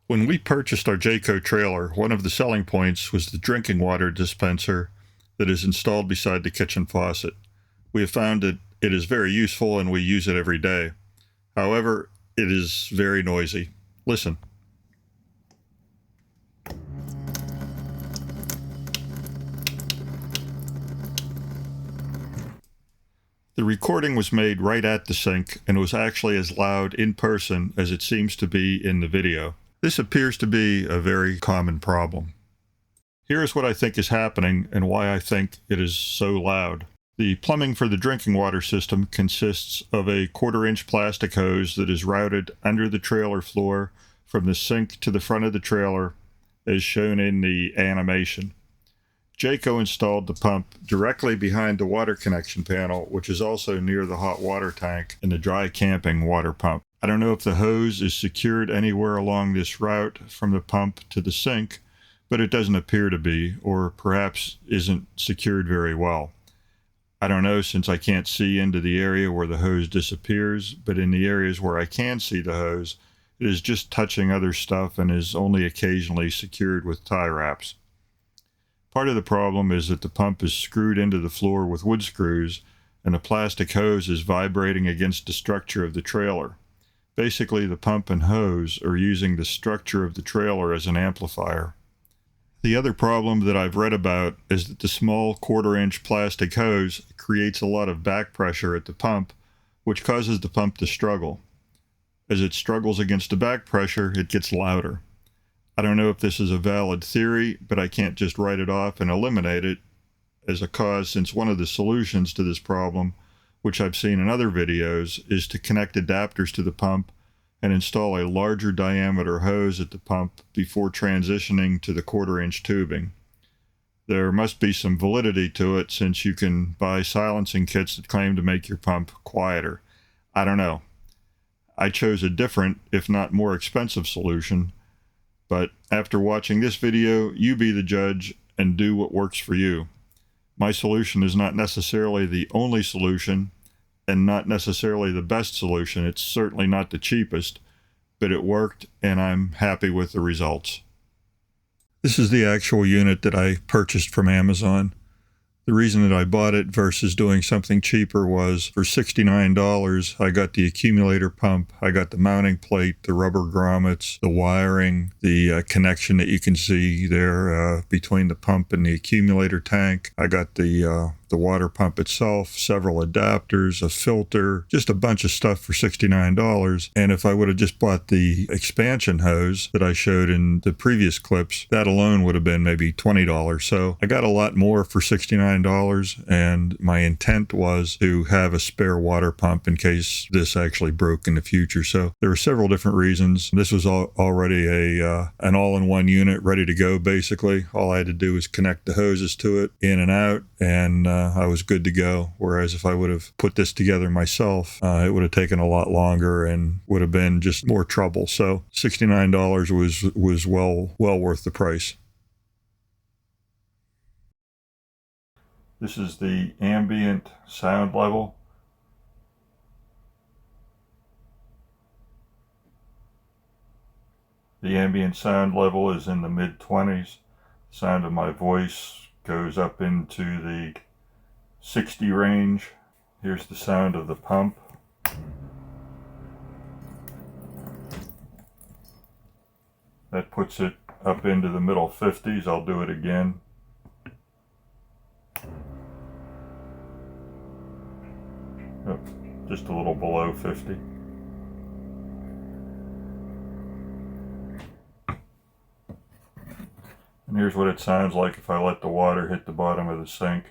When we purchased our Jayco trailer, one of the selling points was the drinking water dispenser that is installed beside the kitchen faucet. We have found that it is very useful and we use it every day. However, it is very noisy. Listen. The recording was made right at the sink and was actually as loud in person as it seems to be in the video. This appears to be a very common problem. Here is what I think is happening and why I think it is so loud. The plumbing for the drinking water system consists of a 1/4-inch plastic hose that is routed under the trailer floor from the sink to the front of the trailer, as shown in the animation. Jayco installed the pump directly behind the water connection panel, which is also near the hot water tank and the dry camping water pump. I don't know if the hose is secured anywhere along this route from the pump to the sink, but it doesn't appear to be, or perhaps isn't secured very well. I don't know, since I can't see into the area where the hose disappears, but in the areas where I can see the hose, it is just touching other stuff and is only occasionally secured with tie wraps. Part of the problem is that the pump is screwed into the floor with wood screws, and the plastic hose is vibrating against the structure of the trailer. Basically, the pump and hose are using the structure of the trailer as an amplifier. The other problem that I've read about is that the small 1/4-inch plastic hose creates a lot of back pressure at the pump, which causes the pump to struggle. As it struggles against the back pressure, it gets louder. I don't know if this is a valid theory, but I can't just write it off and eliminate it as a cause, since one of the solutions to this problem, which I've seen in other videos, is to connect adapters to the pump and install a larger diameter hose at the pump before transitioning to the 1/4-inch tubing. There must be some validity to it, since you can buy silencing kits that claim to make your pump quieter. I don't know. I chose a different, if not more expensive solution, but after watching this video, you be the judge and do what works for you. My solution is not necessarily the only solution and not necessarily the best solution. It's certainly not the cheapest, but it worked and I'm happy with the results. This is the actual unit that I purchased from Amazon. The reason that I bought it versus doing something cheaper was for $69, I got the accumulator pump, I got the mounting plate, the rubber grommets, the wiring, the connection that you can see there between the pump and the accumulator tank. I got the water pump itself, several adapters, a filter, just a bunch of stuff for $69. And if I would have just bought the expansion hose that I showed in the previous clips, that alone would have been maybe $20. So I got a lot more for $69, and my intent was to have a spare water pump in case this actually broke in the future. So there were several different reasons. This was already an all-in-one unit ready to go, basically. All I had to do was connect the hoses to it, in and out, and I was good to go. Whereas if I would have put this together myself, it would have taken a lot longer and would have been just more trouble. So $69 was well worth the price. This is the ambient sound level. The ambient sound level is in the mid-20s. The sound of my voice goes up into the 60 range. Here's the sound of the pump. That puts it up into the middle 50s. I'll do it again. Oh, just a little below 50. And here's what it sounds like if I let the water hit the bottom of the sink.